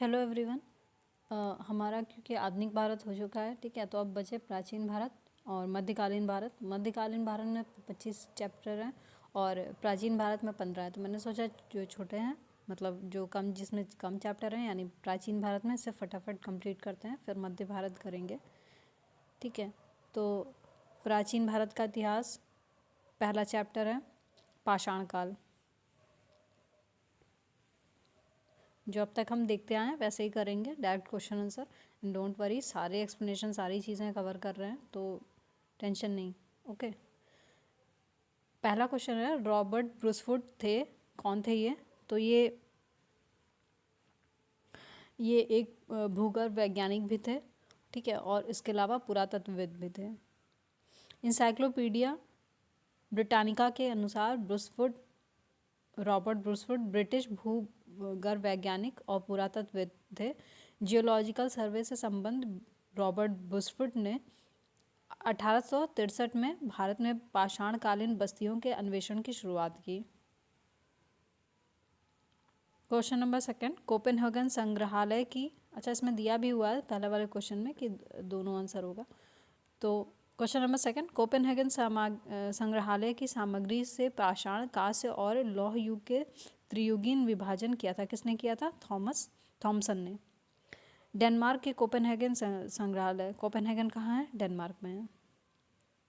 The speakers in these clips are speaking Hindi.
Hello everyone. हमारा क्योंकि आधुनिक भारत हो चुका है, ठीक है, तो अब बचे प्राचीन भारत और मध्यकालीन भारत। मध्यकालीन भारत में 25 चैप्टर हैं और प्राचीन भारत में 15 है। तो मैंने सोचा जो छोटे हैं, मतलब जो कम, जिसमें कम चैप्टर हैं, यानी प्राचीन भारत में इसे फटाफट कंप्लीट करते हैं, फिर मध्य भारत करेंगे, ठीक है। तो प्राचीन भारत का इतिहास, पहला चैप्टर है पाषाण काल। जो अब तक हम देखते आए हैं वैसे ही करेंगे, direct question answer. Don't worry, सारे एक्सप्लेनेशन, सारी चीज़ें कवर कर रहे हैं, तो टेंशन नहीं। ओके, पहला क्वेश्चन है, रॉबर्ट ब्रूसफुट थे, कौन थे ये? तो ये एक भूगर्भ वैज्ञानिक भी थे, ठीक है, और इसके अलावा पुरातत्वविद भी थे। इंसाइक्लोपीडिया ब्रिटानिका के अनुसार रॉबर्ट ब्रूसफुट ब्रिटिश भूगर्भ वैज्ञानिक और पुरातत्वविद थे। जियोलॉजिकल सर्वे से संबंध रॉबर्ट ब्रूसफुट ने 1863 में भारत में पाषाणकालीन बस्तियों के अन्वेषण की शुरुआत की। क्वेश्चन नंबर सेकंड, कोपेनहेगन संग्रहालय की, अच्छा इसमें दिया भी हुआ है पहले वाले क्वेश्चन में कि दोनों आंसर होगा। तो क्वेश्चन नंबर सेकंड, कोपेनहेगन संग्रहालय की सामग्री से पाषाण, कांस्य और लौह युग के त्रियुगीन विभाजन किया था। किसने किया था? थॉमसन ने। डेनमार्क के कोपेनहेगन संग्रहालय, कोपेनहेगन कहाँ है? डेनमार्क में है।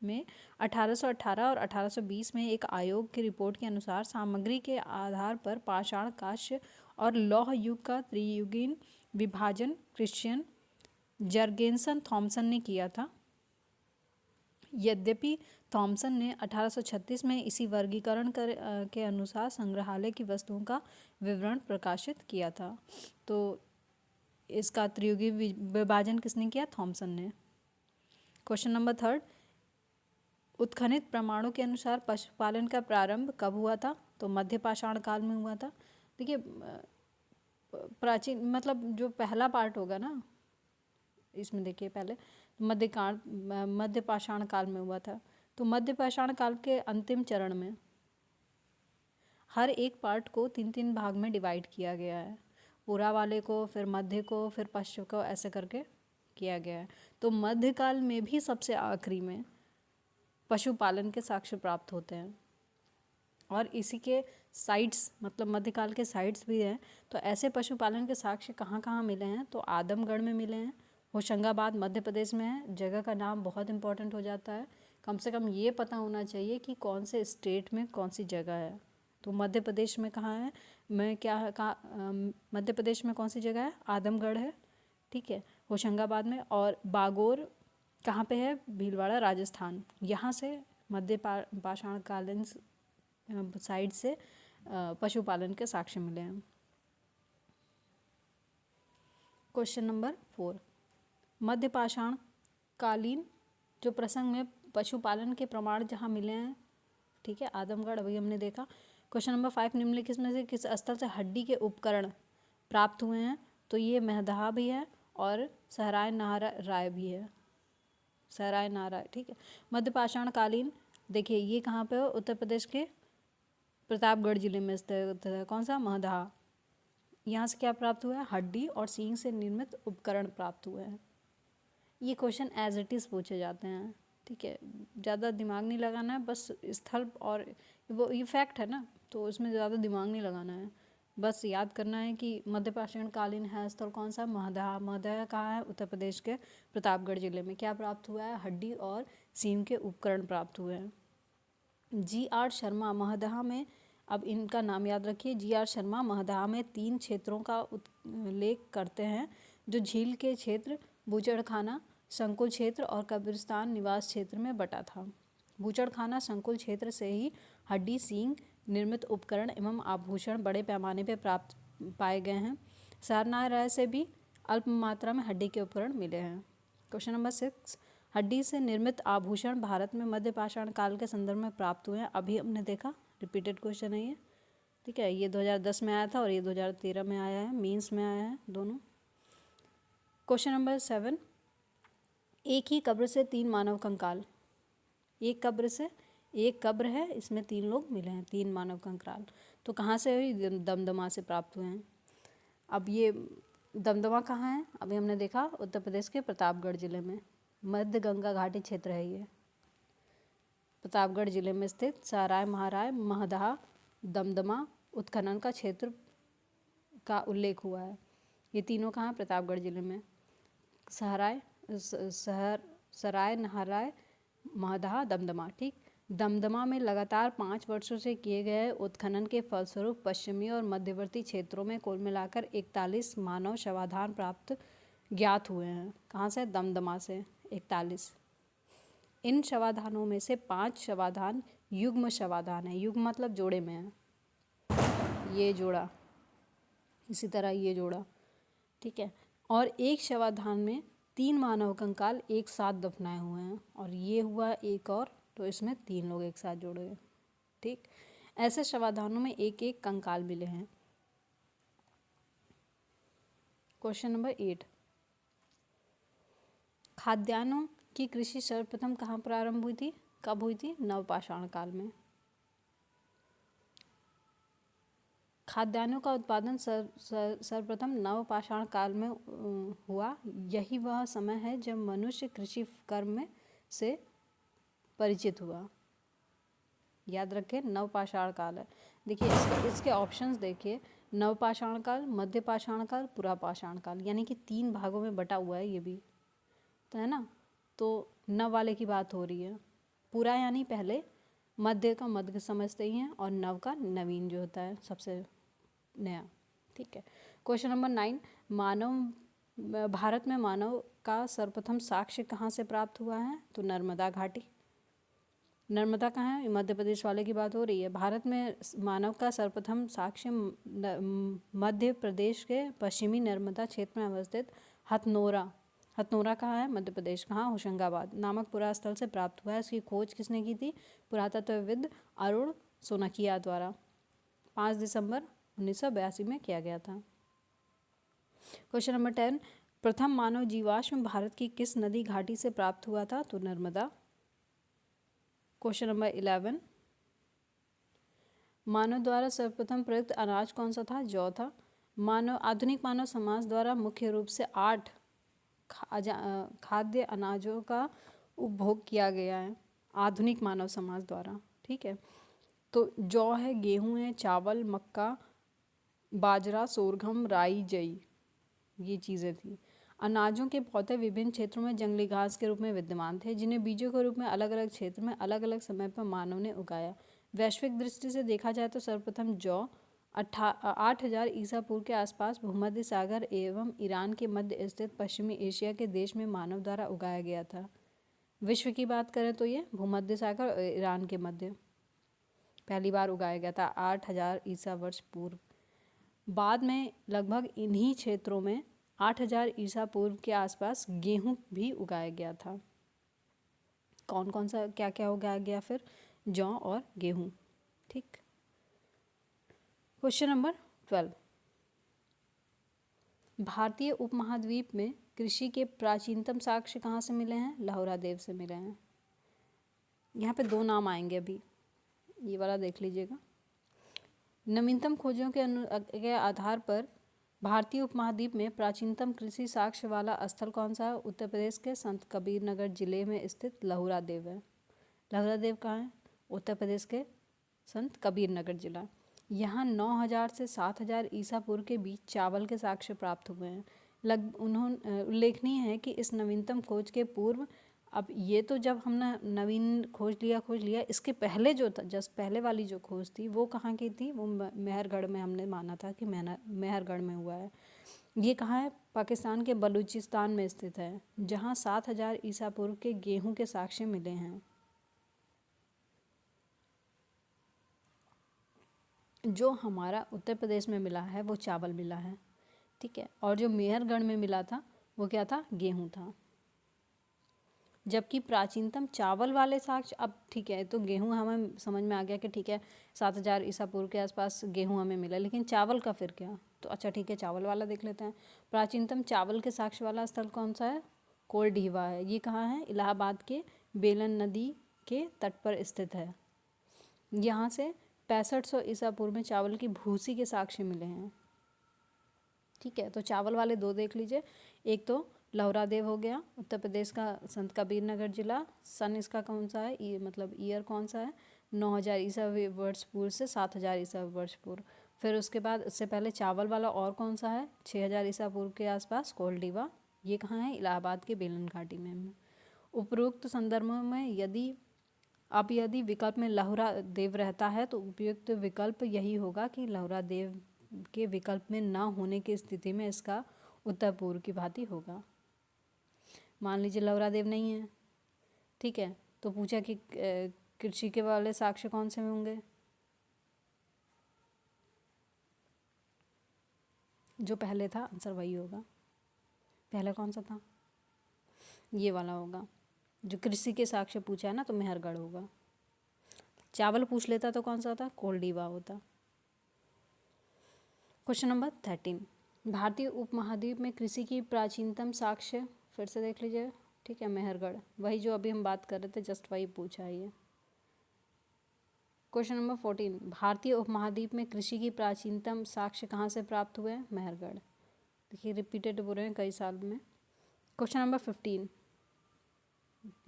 में 1818 और 1820 में एक आयोग की रिपोर्ट के अनुसार सामग्री के आधार पर पाषाण, कांस्य और लौह युग का त्रियुगीन विभाजन क्रिश्चियन जर्गेनसन थॉमसन ने किया था। यद्यपि थॉमसन ने 1836 में इसी वर्गीकरण के अनुसार संग्रहालय की वस्तुओं का विवरण प्रकाशित किया था। तो इसका त्रियुगी विभाजन किसने किया? थॉमसन ने। क्वेश्चन नंबर थर्ड, उत्खनित प्रमाणों के अनुसार पशुपालन का प्रारंभ कब हुआ था? तो मध्य पाषाण काल में हुआ था। देखिए, प्राचीन मतलब जो पहला पार्ट होगा ना इसमें, देखिए पहले मध्य पाषाण काल में हुआ था। तो मध्य पाषाण काल के अंतिम चरण में हर एक पार्ट को 3-3 भाग में डिवाइड किया गया है। पूरा वाले को, फिर मध्य को, फिर पश्चिम को, ऐसे करके किया गया है। तो मध्यकाल में भी सबसे आखिरी में पशुपालन के साक्ष्य प्राप्त होते हैं और इसी के साइट्स, मतलब मध्यकाल के साइट्स भी हैं। तो ऐसे पशुपालन के साक्ष्य कहाँ कहाँ मिले हैं? तो आदमगढ़ में मिले हैं, होशंगाबाद मध्य प्रदेश में है। जगह का नाम बहुत इंपॉर्टेंट हो जाता है, कम से कम ये पता होना चाहिए कि कौन से स्टेट में कौन सी जगह है। तो मध्य प्रदेश में कहाँ है? मध्य प्रदेश में कौन सी जगह है? आदमगढ़ है, ठीक है, होशंगाबाद में। और बागोर कहाँ पे है? भीलवाड़ा, राजस्थान। यहाँ से मध्य पाषाणकालीन साइड से पशुपालन के साक्ष्य मिले हैं। क्वेश्चन नंबर 4, मध्य पाषाण कालीन जो प्रसंग में पशुपालन के प्रमाण जहाँ मिले हैं, ठीक है, आदमगढ़ अभी हमने देखा। क्वेश्चन नंबर 5, निम्नलिखित में से किस स्थल से हड्डी के उपकरण प्राप्त हुए हैं? तो ये महदहा भी है और सहराय नाराय भी है, सहराय नाराय, ठीक है। मध्य पाषाण कालीन, देखिए ये कहाँ पे हो? उत्तर प्रदेश के प्रतापगढ़ जिले में स्थित है। कौन सा? महदहा। यहाँ से क्या प्राप्त हुआ है? हड्डी और सींग से निर्मित उपकरण प्राप्त हुए हैं। ये क्वेश्चन एज इट इज़ पूछे जाते हैं, ठीक है, ज़्यादा दिमाग नहीं लगाना है, बस स्थल और वो ये फैक्ट है ना, तो इसमें ज़्यादा दिमाग नहीं लगाना है, बस याद करना है कि मध्य पाषाण कालीन है स्थल कौन सा? महदहा। महदहा कहाँ है? उत्तर प्रदेश के प्रतापगढ़ जिले में। क्या प्राप्त हुआ है? हड्डी और सींग के उपकरण प्राप्त हुए हैं। GR शर्मा महदहा में, अब इनका नाम याद रखिए, GR शर्मा महदहा में 3 क्षेत्रों का उल्लेख करते हैं, जो झील के क्षेत्र, बूचड़खाना, संकुल क्षेत्र और कब्रिस्तान निवास क्षेत्र में बटा था। बूचड़खाना संकुल क्षेत्र से ही हड्डी, सींग निर्मित उपकरण एवं आभूषण बड़े पैमाने पर प्राप्त पाए गए हैं। सहरनाराय से भी अल्प मात्रा में हड्डी के उपकरण मिले हैं। क्वेश्चन नंबर 6, हड्डी से निर्मित आभूषण भारत में मध्य पाषाण काल के संदर्भ में प्राप्त हुए हैं। अभी हमने देखा, रिपीटेड क्वेश्चन है ये, ठीक है। ये 2010 में आया था और ये 2013 में आया है, मीन्स में आया है दोनों। क्वेश्चन नंबर 7, एक ही कब्र से 3 मानव कंकाल। एक कब्र है, इसमें 3 लोग मिले हैं, 3 मानव कंकाल। तो कहाँ से हुई? दमदमा से प्राप्त हुए हैं। अब ये दमदमा कहाँ है? अभी हमने देखा उत्तर प्रदेश के प्रतापगढ़ जिले में, मध्य गंगा घाटी क्षेत्र है ये। प्रतापगढ़ जिले में स्थित सराय महाराय महदहा दमदमा उत्खनन का क्षेत्र का उल्लेख हुआ है। ये तीनों कहाँ हैं? प्रतापगढ़ जिले में। सराय नहराय महदहा दमदमा। ठीक, दमदमा में लगातार 5 वर्षों से किए गए उत्खनन के फलस्वरूप पश्चिमी और मध्यवर्ती क्षेत्रों में कुल मिलाकर 41 मानव शवाधान ज्ञात हुए हैं। कहाँ से? दमदमा से 41। इन शवाधानों में से 5 शवाधान युग्म शवाधान है। युग्म मतलब जोड़े में है, ये जोड़ा, इसी तरह ये जोड़ा, ठीक है। और एक शवाधान में 3 मानव कंकाल एक साथ दफनाए हुए हैं, और ये हुआ एक और, तो इसमें 3 लोग एक साथ जोड़े हैं। ठीक, ऐसे शवाधानों में एक एक कंकाल मिले हैं। क्वेश्चन नंबर 8, खाद्यान्नों की कृषि सर्वप्रथम कहाँ प्रारंभ हुई थी? कब हुई थी? नवपाषाण काल में। खाद्यान्नों का उत्पादन सर्वप्रथम नवपाषाण काल में हुआ। यही वह समय है जब मनुष्य कृषि कर्म में से परिचित हुआ। याद रखें, नवपाषाण काल है। देखिए इसके ऑप्शंस देखिए, नवपाषाण काल, मध्यपाषाण काल, पुरापाषाण काल, यानी कि 3 भागों में बटा हुआ है ये भी, तो है ना। तो नव वाले की बात हो रही है। पूरा यानी पहले, मध्य का मध्य समझते ही हैं, और नव का नवीन जो होता है सबसे नया। ठीक है। क्वेश्चन नंबर 9, भारत में मानव का सर्वप्रथम साक्ष्य कहाँ से प्राप्त हुआ है? तो नर्मदा घाटी। नर्मदा कहाँ है? मध्य प्रदेश वाले की बात हो रही है। भारत में मानव का सर्वप्रथम साक्ष्य मध्य प्रदेश के पश्चिमी नर्मदा क्षेत्र में अवस्थित हथनोरा कहाँ है? मध्य प्रदेश। कहाँ? होशंगाबाद नामक पुरास्थल से प्राप्त हुआ है। इसकी खोज किसने की थी? पुरातत्वविद अरुण सोनकिया द्वारा 5 दिसंबर 1982 में किया गया था। क्वेश्चन नंबर 10, प्रथम मानव जीवाश्म भारत की किस नदी घाटी से प्राप्त हुआ था? तो नर्मदा। क्वेश्चन नंबर 11, मानव द्वारा सर्वप्रथम प्रयुक्त अनाज कौन सा था? जौ था। आधुनिक मानव समाज द्वारा मुख्य रूप से 8 खाद्य अनाजों का उपभोग किया गया है, आधुनिक मानव समाज द्वारा। ठीक है, तो जौ है, गेहूं है, चावल, मक्का, बाजरा, सोरगम, राई, जई, ये चीज़ें थी। अनाजों के पौधे विभिन्न क्षेत्रों में जंगली घास के रूप में विद्यमान थे, जिन्हें बीजों के रूप में अलग अलग क्षेत्र में अलग अलग समय पर मानव ने उगाया। वैश्विक दृष्टि से देखा जाए तो सर्वप्रथम जौ 8000 ईसा पूर्व के आसपास भूमध्य सागर एवं ईरान के मध्य स्थित पश्चिमी एशिया के देश में मानव द्वारा उगाया गया था। विश्व की बात करें तो ये भूमध्य सागर और ईरान के मध्य पहली बार उगाया गया था 8000 ईसा वर्ष पूर्व। बाद में लगभग इन्हीं क्षेत्रों में 8000 ईसा पूर्व के आसपास गेहूं भी उगाया गया था। कौन कौन सा क्या क्या उगाया गया फिर? जौ और गेहूं। ठीक। क्वेश्चन नंबर 12, भारतीय उपमहाद्वीप में कृषि के प्राचीनतम साक्ष्य कहाँ से मिले हैं? लाहौरा देव से मिले हैं। यहाँ पे 2 नाम आएंगे, अभी ये वाला देख लीजिएगा। नवीनतम खोजों के आधार पर भारतीय उपमहाद्वीप में प्राचीनतम कृषि साक्ष्य वाला स्थल कौन सा है? उत्तर प्रदेश के संत कबीर नगर जिले में स्थित लाहौरा देव है। लाहौरा देव कहाँ है? उत्तर प्रदेश के संत कबीर नगर जिला। यहाँ 9000 से 7000 ईसा पूर्व के बीच चावल के साक्ष्य प्राप्त हुए हैं। उल्लेखनीय है कि इस नवीनतम खोज के पूर्व, अब ये तो जब हमने नवीन खोज लिया, इसके पहले जो था, जस्ट पहले वाली जो खोज थी वो कहाँ की थी? वो मेहरगढ़ में हमने माना था कि मेहरगढ़ में हुआ है। ये कहाँ है? पाकिस्तान के बलूचिस्तान में स्थित है, जहाँ 7000 ईसा पूर्व के गेहूं के साक्ष्य मिले हैं। जो हमारा उत्तर प्रदेश में मिला है वो चावल मिला है, ठीक है, और जो मेहरगढ़ में मिला था वो क्या था? गेहूं था। जबकि प्राचीनतम चावल वाले साक्ष्य, अब ठीक है, तो गेहूं हमें समझ में आ गया कि ठीक है 7000 ईसा पूर्व के आसपास गेहूं हमें मिला, लेकिन चावल का फिर क्या? तो अच्छा ठीक है, चावल वाला देख लेते हैं। प्राचीनतम चावल के साक्ष्य वाला स्थल कौन सा है? कोलडीवा है। ये कहाँ है? इलाहाबाद के बेलन नदी के तट पर स्थित है। यहाँ से 6500 ईसा पूर्व में चावल की भूसी के साक्ष्य मिले हैं। ठीक है, तो चावल वाले दो देख लीजिए। एक तो लहुरा देव हो गया, उत्तर प्रदेश का संत कबीर नगर जिला। सन इसका कौन सा है, ये मतलब ईयर कौन सा है, 9000 ईसा वर्ष पूर्व से 7000 ईसा वर्ष पूर्व। फिर उसके बाद इससे पहले चावल वाला और कौन सा है, 6000 ईसा पूर्व के आसपास, कोलडीबा। ये कहाँ है, इलाहाबाद के बेलन घाटी में। उपरोक्त संदर्भों में यदि विकल्प में लहुरा देव रहता है तो उपयुक्त विकल्प यही होगा कि लहुरा देव के विकल्प में ना होने की स्थिति में इसका उत्तर पूर्व की भांति होगा। मान लीजिए लहुरा देव नहीं है, ठीक है, तो पूछा कि कृषि के वाले साक्ष्य कौन से में होंगे, जो पहले था आंसर वही होगा। पहले कौन सा था, ये वाला होगा। जो कृषि के साक्ष्य पूछा है ना, तो मेहरगढ़ होगा। चावल पूछ लेता तो कौन सा होता, कोलडीबा होता। क्वेश्चन नंबर 13, भारतीय उपमहाद्वीप में कृषि की प्राचीनतम साक्ष्य फिर से देख लीजिए, ठीक है, मेहरगढ़। वही जो अभी हम बात कर रहे थे, जस्ट वही पूछा है ये। क्वेश्चन नंबर 14, भारतीय उपमहाद्वीप में कृषि की प्राचीनतम साक्ष्य कहाँ से प्राप्त हुए, मेहरगढ़। देखिए रिपीटेड हो रहे हैं कई साल में। क्वेश्चन नंबर 15,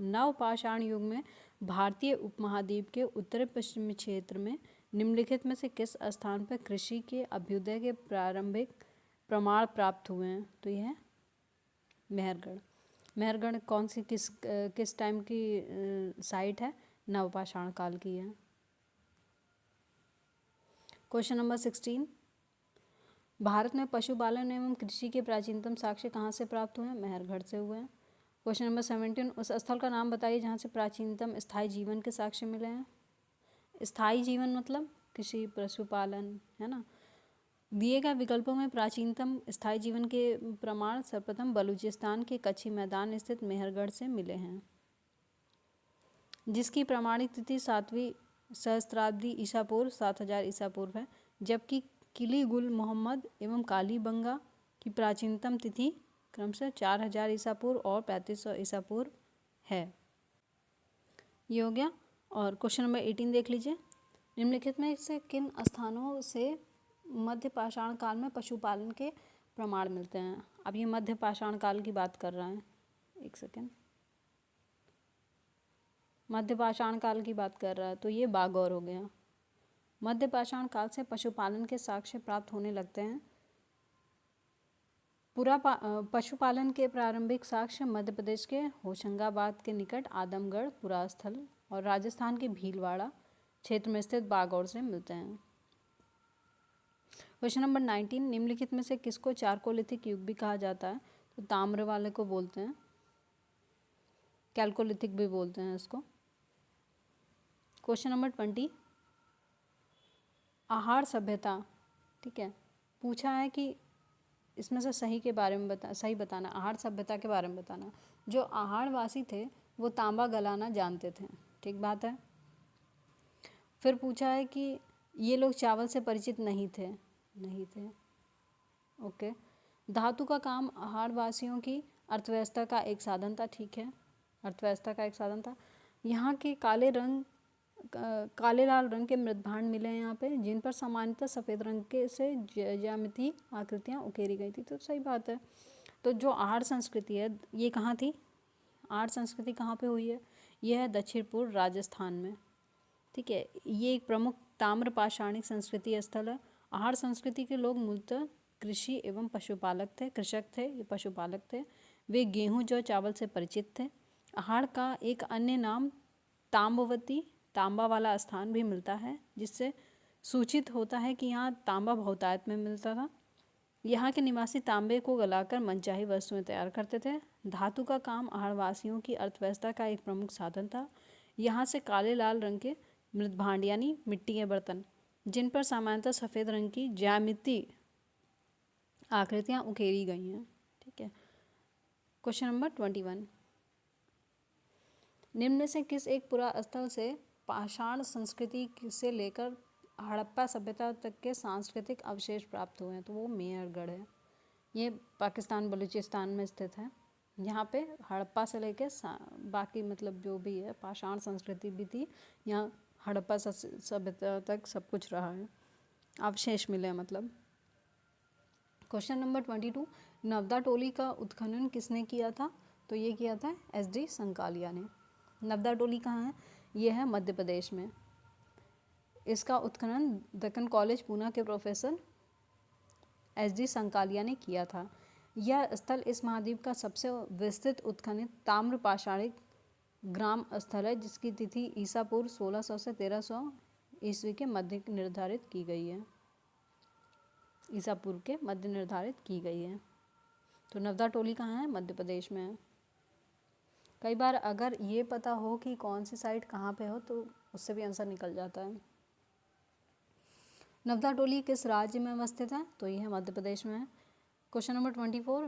नवपाषाण युग में भारतीय उपमहाद्वीप के उत्तर पश्चिमी क्षेत्र में निम्नलिखित में से किस स्थान पर कृषि के अभ्युदय के प्रारंभिक प्रमाण प्राप्त हुए हैं, तो यह है मेहरगढ़। मेहरगढ़ कौन सी किस टाइम की साइट है, नवपाषाण काल की है। क्वेश्चन नंबर 16, भारत में पशुपालन एवं कृषि के प्राचीनतम साक्ष्य कहाँ से प्राप्त हुए हैं, मेहरगढ़ से हुए हैं। क्वेश्चन नंबर 17, उस स्थल का नाम बताइए जहाँ से प्राचीनतम स्थायी जीवन के साक्ष्य मिले हैं। स्थायी जीवन मतलब कृषि पशुपालन, है ना। दिए गए विकल्पों में प्राचीनतम स्थायी जीवन के प्रमाण सर्वप्रथम बलूचिस्तान के कच्ची मैदान स्थित मेहरगढ़ से मिले हैं, जिसकी प्रमाणिक तिथि 7वीं सहस्त्राब्दी ईसा पूर्व 7000 ईसा पूर्व है, जबकि किली गुल मोहम्मद एवं कालीबंगा की प्राचीनतम तिथि क्रमशः 4000 ईसा पूर्व और 3500 ईसा पूर्व है। ये हो गया। और क्वेश्चन नंबर 18 देख लीजिए, निम्नलिखित में से किन स्थानों से मध्य पाषाण काल में पशुपालन के प्रमाण मिलते हैं। अब ये मध्य पाषाण काल की बात कर रहा है, एक सेकेंड, मध्य पाषाण काल की बात कर रहा है, तो ये बागौर हो गया। मध्य पाषाण काल से पशुपालन के साक्ष्य प्राप्त होने लगते हैं। पशुपालन के प्रारंभिक साक्ष्य मध्य प्रदेश के होशंगाबाद के निकट आदमगढ़ पुरास्थल और राजस्थान के भीलवाड़ा क्षेत्र में स्थित बागौर से मिलते हैं। क्वेश्चन नंबर 19, निम्नलिखित में से किसको चारकोलिथिक युग भी कहा जाता है, तो ताम्र वाले को बोलते हैं, कैल्कोलिथिक भी बोलते हैं इसको। क्वेश्चन नंबर 20, आहार सभ्यता, ठीक है, पूछा है कि इसमें से सही के बारे में सही बताना, आहार सभ्यता के बारे में बताना। जो आहारवासी थे वो तांबा गलाना जानते थे, ठीक बात है। फिर पूछा है कि ये लोग चावल से परिचित नहीं थे, ओके। धातु का काम आहारवासियों की अर्थव्यवस्था का एक साधन था, ठीक है, अर्थव्यवस्था का एक साधन था। यहाँ के काले लाल रंग के मृदभांड मिले हैं यहाँ पे, जिन पर सामान्यतः सफ़ेद रंग के से ज्यामितीय आकृतियाँ उकेरी गई थी, तो सही बात है। तो जो आहार संस्कृति है ये कहाँ थी, आहार संस्कृति कहाँ पे हुई है, यह है दक्षिण पूर्व राजस्थान में, ठीक है। ये एक प्रमुख ताम्र पाषाणिक संस्कृति स्थल है। आहार संस्कृति के लोग मूलतः कृषि एवं पशुपालक थे, कृषक थे, ये पशुपालक थे। वे गेहूँ जौ चावल से परिचित थे। आहार का एक अन्य नाम ताम्बवती, तांबा वाला स्थान भी मिलता है, जिससे सूचित होता है कि यहाँ तांबा बहुतायत में मिलता था। यहाँ के निवासी तांबे को गलाकर मनचाही वस्तुएं तैयार करते थे। धातु का काम आहारवासियों की अर्थव्यवस्था का एक प्रमुख साधन था। यहाँ से काले लाल रंग के मृदभांड यानी मिट्टी के बर्तन, जिन पर सामान्यतः सफ़ेद रंग की ज्यामितीय आकृतियाँ उकेरी गई हैं, ठीक है। क्वेश्चन नंबर 21, निम्न में से किस एक पुरास्थल से पाषाण संस्कृति से लेकर हड़प्पा सभ्यता तक के सांस्कृतिक अवशेष प्राप्त हुए हैं, तो वो मेहरगढ़ है। ये पाकिस्तान बलूचिस्तान में स्थित है। यहाँ पे हड़प्पा से लेकर बाकी मतलब जो भी है पाषाण संस्कृति भी थी, यहाँ हड़प्पा सभ्यता तक सब कुछ रहा है, अवशेष मिले हैं मतलब। क्वेश्चन नंबर 22, नवदा टोली का उत्खनन किसने किया था? तो ये किया था SD संकालिया ने। नवदा टोली कहाँ है? ये है मध्य प्रदेश में। इसका उत्खनन दक्कन कॉलेज पूना के प्रोफेसर SD संकालिया ने किया था। यह स्थल इस महाद्वीप का सबसे विस्तृत उत्खनित ताम्र पाषाणिक ग्राम स्थल है, जिसकी तिथि ईसा पूर्व 1600 से 1300 ईस्वी के मध्य निर्धारित की गई है। ईसा पूर्व के मध्य निर्धारित की गई है। तो नवदा टोली कहाँ है? मध्य प्रदेश में है। कई बार अगर ये पता हो कि कौन सी साइट कहाँ पे हो तो उससे भी आंसर निकल जाता है। नवदा टोली किस राज्य में अवस्थित है? तो यह मध्य प्रदेश में है। क्वेश्चन नंबर 24,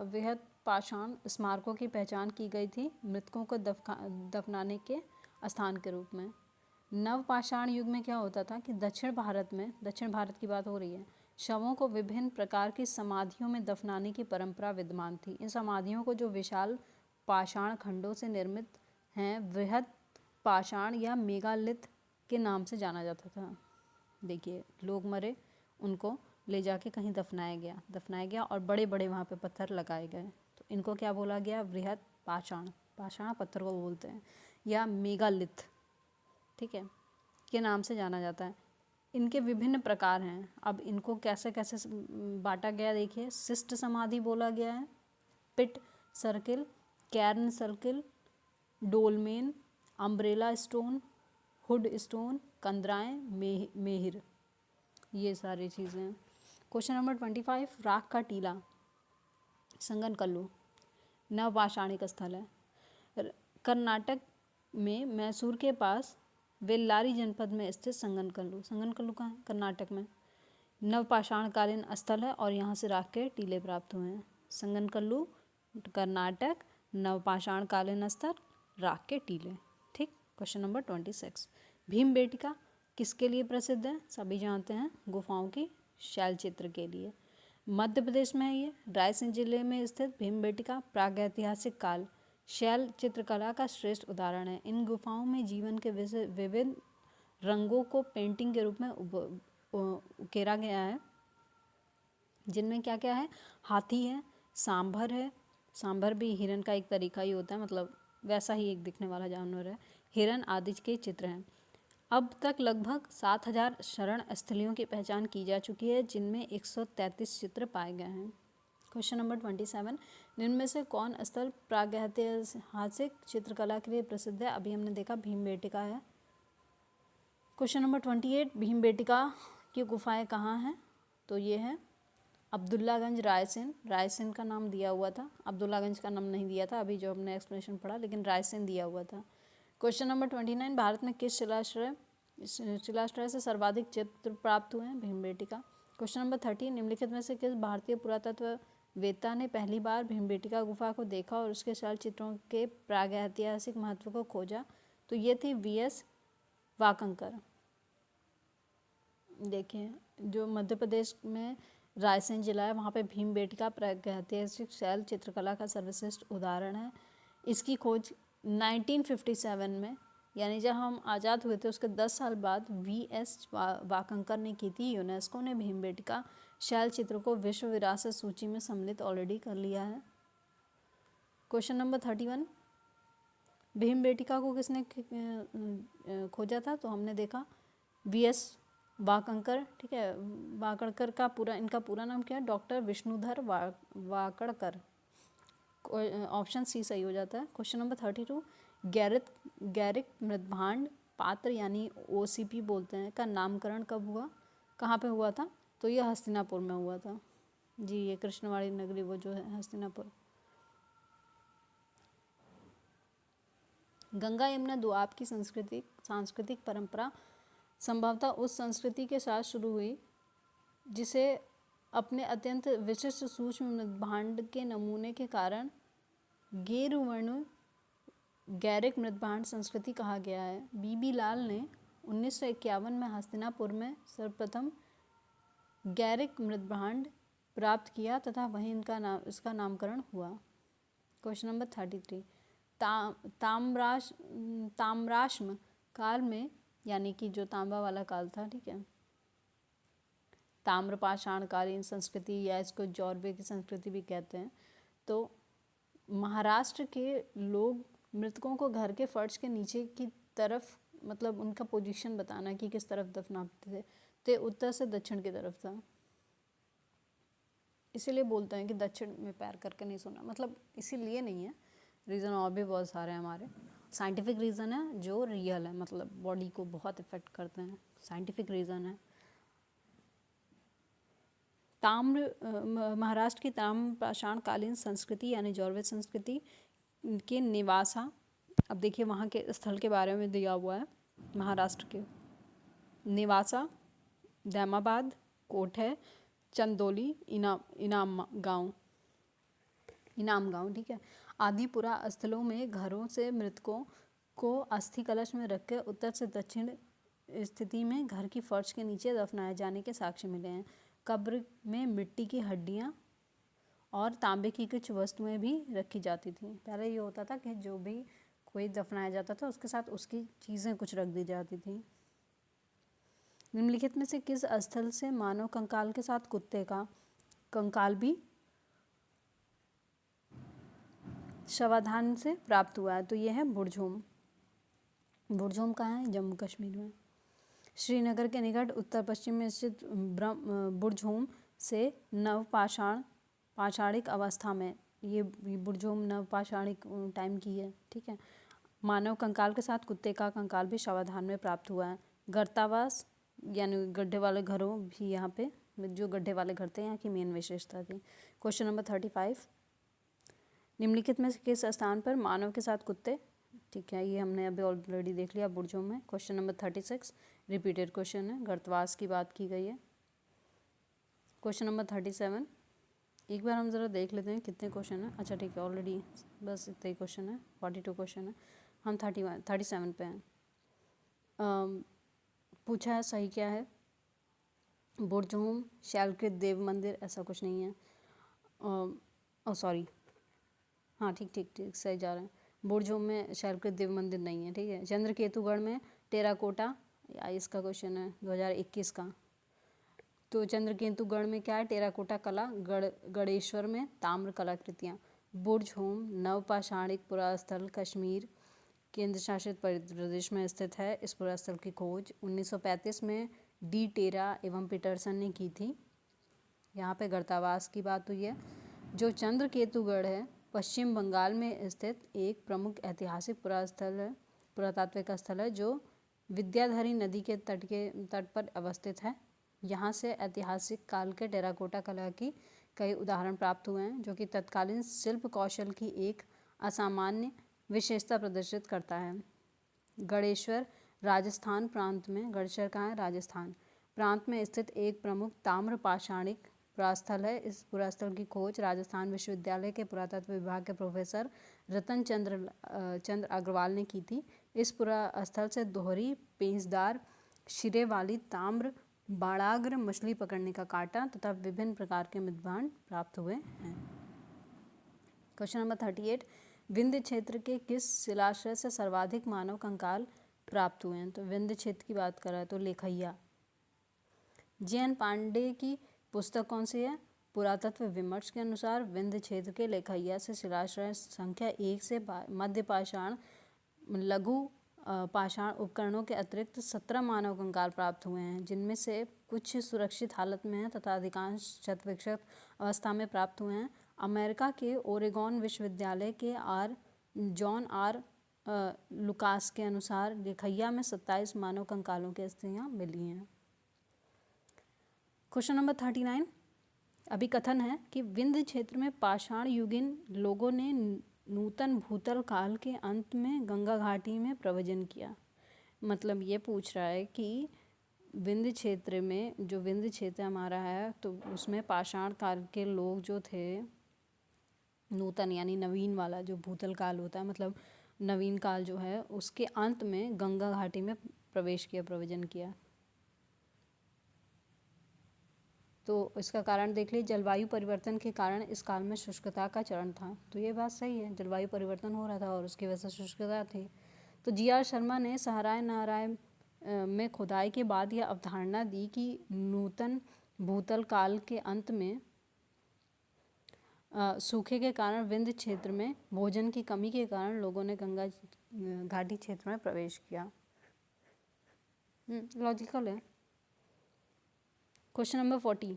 वृहद पाषाण स्मारकों की पहचान की गई थी मृतकों को दफनाने के स्थान के रूप में। नव पाषाण युग में क्या होता था कि दक्षिण भारत की बात हो रही है, शवों को विभिन्न प्रकार की समाधियों में दफनाने की परंपरा विद्यमान थी। इन समाधियों को जो विशाल पाषाण खंडों से निर्मित हैं, वृहद पाषाण या मेगालिथ के नाम से जाना जाता था। देखिए, लोग मरे, उनको ले जाके कहीं दफनाया गया और बड़े बड़े वहाँ पे पत्थर लगाए गए, तो इनको क्या बोला गया? वृहद पाषाण पत्थर को बोलते हैं, या मेगालिथ, ठीक है, के नाम से जाना जाता है। इनके विभिन्न प्रकार हैं। अब इनको कैसे कैसे बांटा गया देखिए, शिष्ट समाधि बोला गया है, pit circle, cairn circle, dolmen, umbrella stone, hood stone, कंदराएं, मेहिर, ये सारी चीज़ें हैं। क्वेश्चन नंबर 25, राख का टीला संगनकल्लू नवपाषाणिक स्थल है। कर्नाटक में मैसूर के पास बेल्लारी जनपद में स्थित संगनकल्लू कहाँ है? कर्नाटक में। नवपाषाणकालीन स्थल है और यहाँ से राख के टीले प्राप्त हुए हैं। संगनकल्लू, कर्नाटक, नवपाषाणकालीन स्थल, राख के टीले। ठीक। क्वेश्चन नंबर 26, भीमबेटका किसके लिए प्रसिद्ध है? सभी जानते हैं, गुफाओं की शैल चित्र के लिए। मध्य प्रदेश में है ये। रायसेन जिले में स्थित भीमबेटका प्रागैतिहासिक काल शैल चित्रकला का श्रेष्ठ उदाहरण है। इन गुफाओं में जीवन के विविध रंगों को पेंटिंग के रूप में उकेरा गया है, जिनमें क्या क्या है? हाथी है, सांभर है, सांभर भी हिरन का एक तरीका ही होता है, मतलब वैसा ही एक दिखने वाला जानवर है, हिरन आदि के चित्र हैं। अब तक लगभग 7000 शरण स्थलियों की पहचान की जा चुकी है, जिनमें 133 चित्र पाए गए हैं। क्वेश्चन नंबर 27, निम्न में से कौन स्थल प्रागैतिहासिक चित्रकला के लिए प्रसिद्ध है? अभी हमने देखा भीमबेटका है। क्वेश्चन नंबर 28, भीमबेटका की गुफाएं कहाँ हैं? तो ये है अब्दुल्लागंज, रायसेन का नाम दिया हुआ था, अब्दुल्लागंज का नाम नहीं दिया था अभी जो हमने एक्सप्लेनेशन पढ़ा, लेकिन रायसेन दिया हुआ था। क्वेश्चन नंबर 29, भारत में किस शिलाश्रय से सर्वाधिक चित्र प्राप्त हुए हैं? भीमबेटका। क्वेश्चन नंबर 30, निम्नलिखित में से किस भारतीय पुरातत्ववेत्ता ने पहली बार भीमबेटका गुफा को देखा और उसके शैल चित्रों के प्रागैतिहासिक महत्व को खोजा? तो ये थी VS वाकंकर। देखिए, जो मध्य प्रदेश में रायसेन जिला है, वहाँ पे भीमबेटका प्रागैतिहासिक शैल चित्रकला का सर्वश्रेष्ठ उदाहरण है। इसकी खोज 1957 में, यानी जब हम आज़ाद हुए थे उसके 10 साल बाद VS वाकंकर ने की थी। यूनेस्को ने भीमबेटका शैल चित्र को विश्व विरासत सूची में सम्मिलित ऑलरेडी कर लिया है। क्वेश्चन नंबर 31, भीमबेटका को किसने खोजा था? तो हमने देखा VS वाकणकर। ठीक है, वाकणकर का इनका पूरा नाम क्या है? Doctor Vishnudhar Wakankar. Option C सही हो जाता है। क्वेश्चन नंबर 32, गैरिक मृदभांड पात्र यानी OCP बोलते हैं का नामकरण कब हुआ? कहाँ पे हुआ था? तो यह हस्तिनापुर में हुआ था जी, ये कृष्णवाड़ी नगरी वो जो है हस्तिनापुर। गंगा यमुना दोआब की सांस्कृतिक परंपरा संभवतः उस संस्कृति के साथ शुरू हुई जिसे अपने अत्यंत विशिष्ट सूक्ष्म मृदभांड के नमूने के कारण गेरुवर्णु गैरिक मृदभांड संस्कृति कहा गया है। BB लाल ने 1951 में हस्तिनापुर में सर्वप्रथम गैरिक मृदभांड प्राप्त किया तथा वहीं इसका नामकरण हुआ। क्वेश्चन नंबर 33, ताम्राश्म काल में, यानी कि जो तांबा वाला काल था, ठीक है, ताम्रपाषाणकालीन संस्कृति या इसको जॉर्वे की संस्कृति भी कहते हैं। तो महाराष्ट्र के लोग मृतकों को घर के फर्श के नीचे की तरफ, मतलब उनका पोजीशन बताना कि किस तरफ दफनाते थे, तो उत्तर से दक्षिण की तरफ था। इसीलिए बोलते हैं कि दक्षिण में पैर करके नहीं सोना, मतलब इसीलिए नहीं है, रीज़न और भी बहुत सारे हैं हमारे। साइंटिफिक रीज़न है जो रियल है, मतलब बॉडी को बहुत इफेक्ट करते हैं, साइंटिफिक रीज़न है। महाराष्ट्र की ताम्रपाषाणकालीन संस्कृति यानी जॉर्वे संस्कृति के निवासा, अब देखिए वहाँ के स्थल के बारे में दिया हुआ है। महाराष्ट्र के निवासा, दैमाबाद, कोठे, चंदोली, इनाम गांव, ठीक है, आदि पुरा स्थलों में घरों से मृतकों को अस्थि कलश में रखकर उत्तर से दक्षिण स्थिति में घर की फर्श के नीचे दफनाए जाने के साक्ष्य मिले हैं। कब्र में मिट्टी की हड्डियां और तांबे की कुछ वस्तुएं भी रखी जाती थी। पहले ये होता था कि जो भी कोई दफनाया जाता था उसके साथ उसकी चीज़ें कुछ रख दी जाती थी। निम्नलिखित में से किस स्थल से मानव कंकाल के साथ कुत्ते का कंकाल भी शवाधान से प्राप्त हुआ है? तो यह है बुरझोम। बुरझोम कहाँ है? जम्मू कश्मीर में। श्रीनगर के निकट उत्तर पश्चिम में स्थित बुरझोम से पाषाणिक अवस्था में, ये बुरझोम नवपाषाणिक टाइम की है, ठीक है। मानव कंकाल के साथ कुत्ते का कंकाल भी शवाधान में प्राप्त हुआ है। गर्तावास यानी गड्ढे वाले घरों भी यहाँ पे, जो गड्ढे वाले घर थे यहाँ की मेन विशेषता थी। क्वेश्चन नंबर 35, निम्नलिखित में किस स्थान पर मानव के साथ कुत्ते, ठीक है, ये हमने अभी ऑलरेडी देख लिया बुरझोम में। क्वेश्चन नंबर 36 रिपीटेड क्वेश्चन है, गर्तवास की बात की गई है। क्वेश्चन नंबर 37, एक बार हम ज़रा देख लेते हैं कितने क्वेश्चन हैं। अच्छा ठीक है, ऑलरेडी बस इतने ही क्वेश्चन है, 42 क्वेश्चन है, हम 37 पे हैं। पूछा है सही क्या है? बुरझोम, शैलकृत देव मंदिर, ऐसा कुछ नहीं है। सॉरी, हाँ ठीक सही जा रहे हैं। बुरझोम में शैलकृत देव मंदिर नहीं है, ठीक है। चंद्रकेतुगढ़ में टेराकोटा, इसका क्वेश्चन है 2021 का। तो चंद्रकेतुगढ़ में क्या है? टेराकोटा कला। गणेश्वर में ताम्र कलाकृतियाँ। बुरझोम नवपाषाणिक पुरास्थल कश्मीर केंद्र शासित प्रदेश में स्थित है। इस पुरास्थल की खोज 1935 में डी टेरा एवं पीटरसन ने की थी। यहाँ पे गर्तावास की बात हुई है। जो चंद्रकेतुगढ़ है पश्चिम बंगाल में स्थित एक प्रमुख ऐतिहासिक पुरातात्विक स्थल है जो विद्याधरी नदी के तट पर अवस्थित है। यहाँ से ऐतिहासिक काल के टेराकोटा कला की कई उदाहरण प्राप्त हुए हैं जो कि तत्कालीन शिल्प कौशल की एक असामान्य विशेषता प्रदर्शित करता है। गणेश्वर राजस्थान प्रांत में, गणेश्वर कहाँ है? राजस्थान प्रांत में स्थित एक प्रमुख ताम्र पाषाणिक पुरास्थल है। इस पुरास्थल की खोज राजस्थान विश्वविद्यालय के पुरातत्व विभाग के प्रोफेसर रतन चंद्र अग्रवाल ने की थी। इस पुरास्थल से दोहरी पेंचदार शिरे वाली ताम्र बाड़ाग्र मछली पकड़ने का कांटा तथा विभिन्न प्रकार के मृदभांड प्राप्त हुए हैं। क्वेश्चन नंबर 38, विंध्य क्षेत्र के किस शिलाश्रय से सर्वाधिक मानव कंकाल प्राप्त हुए हैं? तो विंध्य क्षेत्र की बात कर रहा है तो लेखैया। जैन पांडे की पुस्तक कौन सी है? पुरातत्व विमर्श के अनुसार विंध्य क्षेत्र के लेखैया से शिलाश्रय संख्या 1 से मध्य पाषाण लघु पाषाण उपकरणों के अतिरिक्त 17 मानव कंकाल प्राप्त हुए हैं, जिनमें से कुछ सुरक्षित हालत में हैं तथा अधिकांश शतविक्षत अवस्था में प्राप्त हुए हैं। अमेरिका के ओरेगॉन विश्वविद्यालय के जॉन आर लुकास के अनुसार लेखैया में 27 मानव कंकालों की अस्थियां मिली हैं। क्वेश्चन नंबर 39, अभी कथन है कि विंध्य क्षेत्र में पाषाण युगीन लोगों ने नूतन भूतल काल के अंत में गंगा घाटी में प्रव्रजन किया। मतलब ये पूछ रहा है कि विंध्य क्षेत्र में, जो विंध्य क्षेत्र हमारा है, तो उसमें पाषाण काल के लोग जो थे, नूतन यानी नवीन वाला जो भूतल काल होता है, मतलब नवीन काल जो है उसके अंत में गंगा घाटी में प्रवेश किया, प्रव्रजन किया। तो इसका कारण देख लीजिए, जलवायु परिवर्तन के कारण इस काल में शुष्कता का चरण था। तो ये बात सही है, जलवायु परिवर्तन हो रहा था और उसकी वजह से शुष्कता थी। तो जी.आर. शर्मा ने सहाराय नहराय में खुदाई के बाद यह अवधारणा दी कि नूतन भूतल काल के अंत में सूखे के कारण विंध्य क्षेत्र में भोजन की कमी के कारण लोगों ने गंगा घाटी क्षेत्र में प्रवेश किया। लॉजिकल है। क्वेश्चन नंबर 40,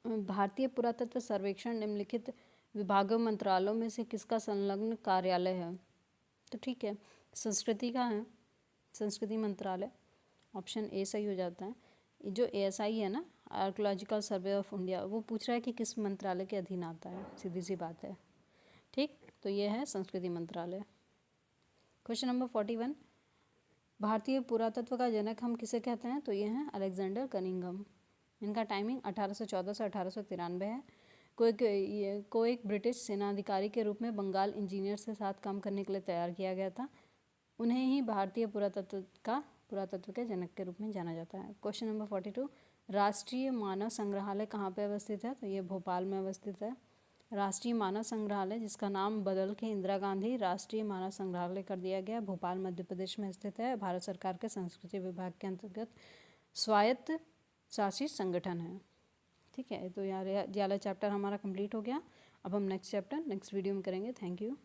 भारतीय पुरातत्व सर्वेक्षण निम्नलिखित विभागों मंत्रालयों में से किसका संलग्न कार्यालय है? तो ठीक है, संस्कृति का है, संस्कृति मंत्रालय। ऑप्शन ए सही हो जाता है। जो ASI है ना, आर्कोलॉजिकल सर्वे ऑफ इंडिया, वो पूछ रहा है कि किस मंत्रालय के अधीन आता है, सीधी सी बात है। ठीक, तो ये है संस्कृति मंत्रालय। क्वेश्चन नंबर 41, भारतीय पुरातत्व का जनक हम किसे कहते हैं? तो ये हैं अलेक्जेंडर कनिंघम। इनका टाइमिंग 1814 से 1893 है। को एक ब्रिटिश सेनाधिकारी के रूप में बंगाल इंजीनियर्स के साथ काम करने के लिए तैयार किया गया था। उन्हें ही भारतीय पुरातत्व के जनक के रूप में जाना जाता है। क्वेश्चन नंबर 42, राष्ट्रीय मानव संग्रहालय कहाँ पे अवस्थित है? तो ये भोपाल में अवस्थित है। राष्ट्रीय मानव संग्रहालय, जिसका नाम बदल के इंदिरा गांधी राष्ट्रीय मानव संग्रहालय कर दिया गया, भोपाल मध्य प्रदेश में स्थित है। भारत सरकार के संस्कृति विभाग के अंतर्गत स्वायत्त शासित संगठन है। ठीक है, तो यार ये वाला चैप्टर हमारा कंप्लीट हो गया। अब हम नेक्स्ट वीडियो में करेंगे। Thank you.